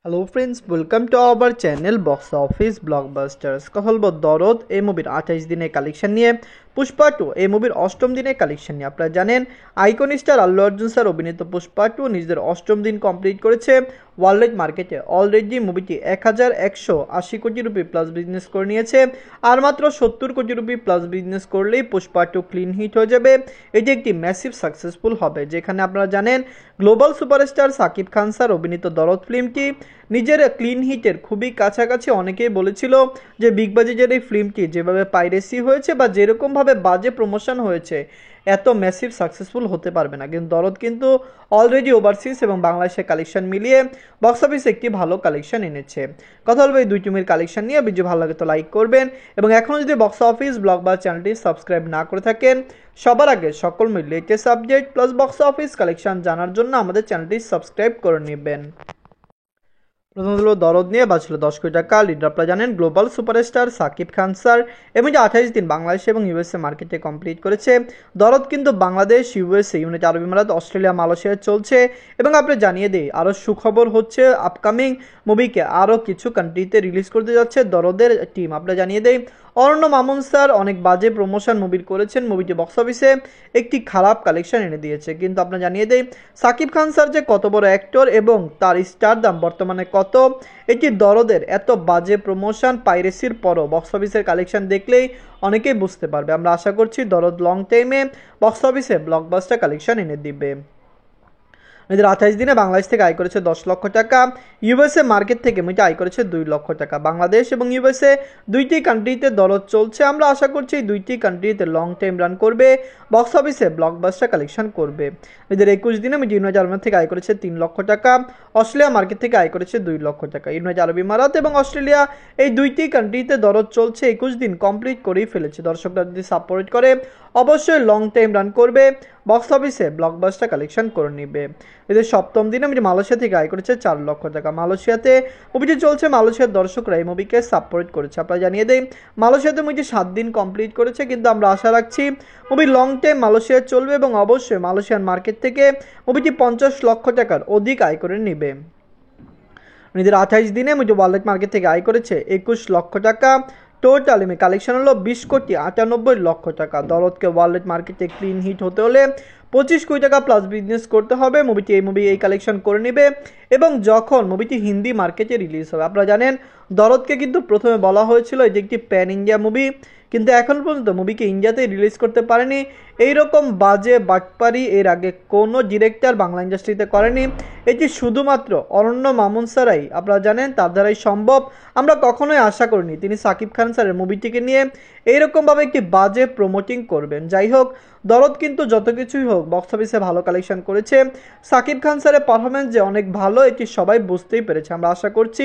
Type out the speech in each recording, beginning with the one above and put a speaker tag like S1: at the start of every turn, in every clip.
S1: Hello friends, welcome to our channel box office blockbusters. কথা বলবো দরদ এই মুভির 28 দিনের কালেকশন নিয়ে, পুষ্পা 2 এই মুভির 8ম দিনের কালেকশন নিয়ে। আপনারা জানেন icon star Allu Arjun sir অভিনীত পুষ্পা 2 নিজেদের 8ম দিন কমপ্লিট করেছে ওয়ার্ল্ড মার্কেটে। অলরেডি মুভিটি 1180 কোটি রুপি প্লাস বিজনেস করে নিয়েছে, আর মাত্র 70 কোটি রুপি প্লাস বিজনেস করলেই পুষ্পা 2 ক্লিন হিট হয়ে যাবে। এটি একটি ম্যাসিভ সাকসেসফুল হবে, যেখানে আপনারা জানেন global superstar Shakib Khan sir অভিনীত দরদ ফিল্মটি নিজের ক্লিন হিটের খুবই কাছাকাছি। অনেকেই বলেছিল যে বিগ বাজেটের এই ফিল্মটি যেভাবে পাইরেসি হয়েছে বা যেরকমভাবে বাজে প্রমোশন হয়েছে এত ম্যাসিভ সাকসেসফুল হতে পারবে না, কিন্তু দরদ কিন্তু অলরেডি ওভারসিজ এবং বাংলাদেশের কালেকশন মিলিয়ে বক্স অফিসে একটি ভালো কালেকশন এনেছে। কথা বলবো এই দুই টিমের কালেকশন নিয়ে। ভিডিও ভালো লাগে তো লাইক করবেন, এবং এখনও যদি বক্স অফিস ব্লগবাস চ্যানেলটি সাবস্ক্রাইব না করে থাকেন, সবার আগে সকল latest update plus box office collection জানার জন্য আমাদের চ্যানেলটি সাবস্ক্রাইব করে নেবেন। প্রথম হলো দরদ নিয়ে বাঁচল 10 কোটি টাকা। লিডার আপনারা জানেন global superstar Shakib Khan sir, এবং যে 28 দিন বাংলাদেশ এবং ইউএসএ মার্কেটে কমপ্লিট করেছে। দরদ কিন্তু বাংলাদেশ, ইউএসএ, ইউনাইটেড আরব আমিরাত, অস্ট্রেলিয়া, মালয়েশিয়ায় চলছে। এবং আপনি জানিয়ে দিই আরও সুখবর হচ্ছে আপকামিং মুভিকে আরও কিছু কান্ট্রিতে রিলিজ করতে যাচ্ছে দরদের টিম। আপনারা জানিয়ে দেই অরণ্য মামুন স্যার অনেক বাজে প্রমোশন মুভির করেছেন, মুভিটি বক্স অফিসে একটি খারাপ কালেকশন এনে দিয়েছে। কিন্তু আপনারা জানিয়ে দেই সাকিব খান স্যার যে কত বড় অ্যাক্টর এবং তার স্টার দাম বর্তমানে কত, এটি দরদের এত বাজে প্রমোশন পাইরেসির পরও বক্স অফিসের কালেকশন দেখলেই অনেকেই বুঝতে পারবে। আমরা আশা করছি দরদ লং টাইমে বক্স অফিসে ব্লকবাস্টার কালেকশন এনে দিবে। এদের 28 দিনে বাংলাদেশ থেকে আয় করেছে 10 লক্ষ টাকা, ইউএসএ মার্কেট থেকে মুভিটি আয় করেছে 2 লক্ষ টাকা। বাংলাদেশ এবং ইউএসএ দুইটি কান্ট্রিতে দরদ চলছে। আমরা আশা করছি এই দুইটি কান্ট্রিতে লং টাইম রান করবে, বক্স অফিসে ব্লকবাস্টার কালেকশন করবে। এদের 21 দিনে মুভিটি ইউনাইটেড আরব আমিরাত থেকে আয় করেছে 3 লক্ষ টাকা, অস্ট্রেলিয়া মার্কেট থেকে আয় করেছে 2 লক্ষ টাকা। ইউনাইটেড আরব আমিরাত এবং অস্ট্রেলিয়া এই দুইটি কান্ট্রিতে দরদ চলছে, 21 দিন কমপ্লিট করেই ফেলেছে। দর্শকরা যদি সাপোর্ট করে অবশ্যই লং টাইম রান করবে, বক্স অফিসে ব্লকবাস্টার কালেকশন করে নেবে। এদের 7ম দিনে মুভি মালয়েশিয়া থেকে আয় করেছে 4 লক্ষ টাকা। মালয়েশিয়াতে মুভিটি চলছে, মালয়েশিয়ার দর্শকরা এই মুভিকে সাপোর্ট করেছে। আপনারা জানিয়ে দেই মালয়েশিয়াতে মুভিটি 7 দিন কমপ্লিট করেছে, কিন্তু আমরা আশা রাখছি মুভি লং টাইম মালয়েশিয়ায় চলবে এবং অবশ্যই মালয়েশিয়ান মার্কেট থেকে মুভিটি 50 লক্ষ টাকার অধিক আয় করে নেবে। নিজের 28 দিনে মুভি ওয়ার্ল্ড মার্কেট থেকে আয় করেছে 21 লক্ষ টাকা। টোটাল এমএ কালেকশন হলো 20 কোটি 98 লক্ষ টাকা। দরদকে ওয়ার্ল্ড মার্কেটে ক্লিন হিট হতে হলে 25 কোটি টাকা প্লাস বিজনেস করতে হবে। মুভিটি এই কালেকশন করে নেবে, এবং যখন মুভিটি হিন্দি মার্কেটে রিলিজ হবে। আপনারা জানেন দরদকে কিন্তু প্রথমে বলা হয়েছিল এটি একটি প্যান ইন্ডিয়া মুভি, কিন্তু এখন পর্যন্ত মুভিকে ইন্ডিয়াতে রিলিজ করতে পারেনি। এইরকম বাজে বাটপারি এর আগে কোনো ডিরেক্টর বাংলা ইন্ডাস্ট্রিতে করেনি। এটি শুধুমাত্র অরণ্য মামুন স্যারাই, আপনারা জানেন তার দ্বারাই সম্ভব। আমরা কখনোই আশা করিনি তিনি সাকিব খান স্যারের মুভিটিকে নিয়ে এইরকমভাবে একটি বাজে প্রমোটিং করবেন। যাই হোক, দরদ কিন্তু যত কিছুই হোক বক্স অফিসে ভালো কালেকশন করেছে। সাকিব খান স্যারের পারফরমেন্স যে অনেক ভালো এটি সবাই বুঝতেই পেরেছে। আমরা আশা করছি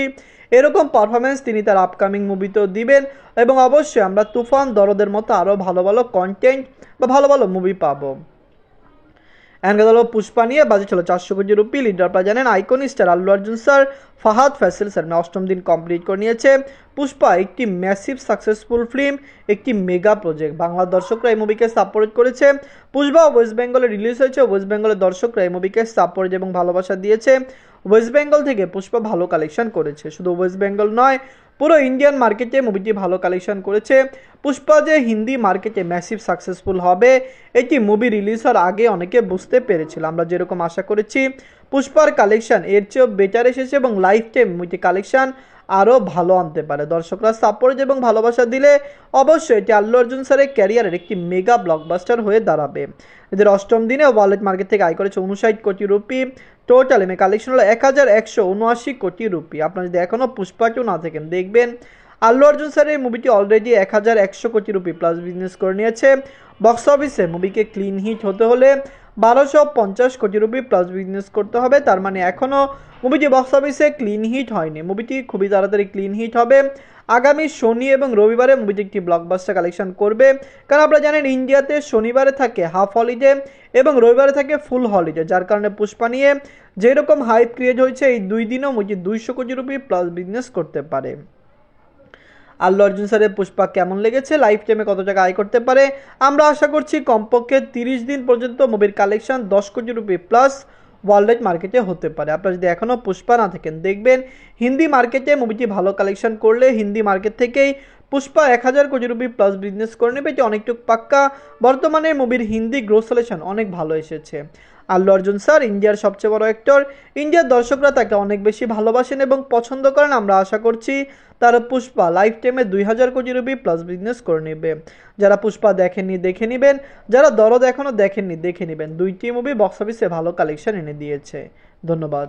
S1: এরকম পারফরমেন্স তিনি তার আপকামিং মুভিতেও দিবেন, এবং অবশ্যই আমরা তুফান দরদের মতো আরও ভালো ভালো কন্টেন্ট বা ভালো ভালো মুভি পাবো। এনগাদল পুষ্পা নিয়ে বাজেট ছিল 400 কোটি রুপি। লিডার আপনারা জানেন icon star Allu Arjun sir, Fahadh Faasil sir 8ম দিন কমপ্লিট করে নিয়েছে। পুষ্পা একটি ম্যাসিভ সাকসেসফুল ফিল্ম, একটি মেগা প্রজেক্ট। বাংলা দর্শকরা এই মুভিকে সাপোর্ট করেছে। পুষ্পা ওয়েস্ট বেঙ্গলে রিলিজ হয়েছে, ওয়েস্ট বেঙ্গলের দর্শকরা এই মুভিকে সাপোর্ট এবং ভালোবাসা দিয়েছে। ওয়েস্ট বেঙ্গল থেকে পুষ্পা ভালো কালেকশন করেছে, শুধু ওয়েস্ট বেঙ্গল নয় পুরো ইন্ডিয়ান মার্কেটে মুভিটি ভালো কালেকশন করেছে। পুষ্পা যে হিন্দি মার্কেটে ম্যাসিভ সাকসেসফুল হবে এটি মুভি রিলিজ হওয়ার আগে অনেকে বুঝতে পেরেছিল। আমরা যেরকম আশা করেছি পুষ্পার কালেকশন এর চেয়েও বেটার এসেছে, এবং লাইফ টাইম মুভিটি কালেকশন আরও ভালো আনতে পারে। দর্শকরা সাপোর্ট এবং ভালোবাসা দিলে অবশ্যই এটি আল্লু অর্জুন স্যারের ক্যারিয়ারের একটি মেগা ব্লকবাস্টার হয়ে দাঁড়াবে। এদের 8ম দিনে ওয়ার্ল্ড মার্কেট থেকে আয় করেছে 59 কোটি রুপি। টোটাল এমএ কালেকশন হলো 1179 কোটি রুপি। আপনারা যদি এখনও পুষ্পা 2 না থাকেন দেখবেন আল্লু অর্জুন স্যার এই মুভিটি অলরেডি 1100 কোটি রুপি প্লাস বিজনেস করে নিয়েছে। বক্স অফিসে মুভিকে ক্লিন হিট হতে হলে 1250 কোটি রুপি প্লাস বিজনেস করতে হবে। তার মানে এখনও মুভিটি বক্স অফিসে ক্লিন হিট হয়নি, মুভিটি খুবই তাড়াতাড়ি ক্লিন হিট হবে। আগামী শনি এবং রবিবারে মুভিটি একটি ব্লকবাস্টার কালেকশন করবে, কারণ আপনারা জানেন ইন্ডিয়াতে শনিবারে থাকে হাফ হলিডে এবং রবিবারে থাকে ফুল হলিডে, যার কারণে পুষ্পা নিয়ে যেরকম হাইপ ক্রিয়েট হয়েছে এই 2 দিনও মুভিটি 200 কোটি রুপি প্লাস বিজনেস করতে পারে। আল্লু অর্জুন স্যারের পুষ্পা কেমন লেগেছে, লাইফ টাইমে কত টাকা আয় করতে পারে? আমরা আশা করছি কমপক্ষে 30 দিন পর্যন্ত মুভির কালেকশন 10 কোটি রুপি প্লাস ওয়ার্ল্ড ওয়াইড মার্কেটে হতে পারে। আপনারা যদি এখনও পুষ্পা না থাকেন, দেখবেন হিন্দি মার্কেটে মুভিটি ভালো কালেকশন করলে হিন্দি মার্কেট থেকেই পুষ্পা 1000 কোটি রুপি প্লাস বিজনেস করে নেবে, এটি অনেকটুকু পাক্কা। বর্তমানে মুভির হিন্দি গ্রোথ সলিউশন অনেক ভালো এসেছে। আল্লু অর্জুন স্যার ইন্ডিয়ার সবচেয়ে বড় অ্যাক্টর, ইন্ডিয়ার দর্শকরা তাকে অনেক বেশি ভালোবাসেন এবং পছন্দ করেন। আমরা আশা করছি তার পুষ্পা লাইফ টাইমে 2000 কোটি রুপি প্লাস বিজনেস করে নেবে। যারা পুষ্পা দেখেননি দেখে নেবেন, যারা দরদ এখনও দেখেননি দেখে নেবেন, দুইটি মুভি বক্স অফিসে ভালো কালেকশন এনে দিয়েছে। ধন্যবাদ।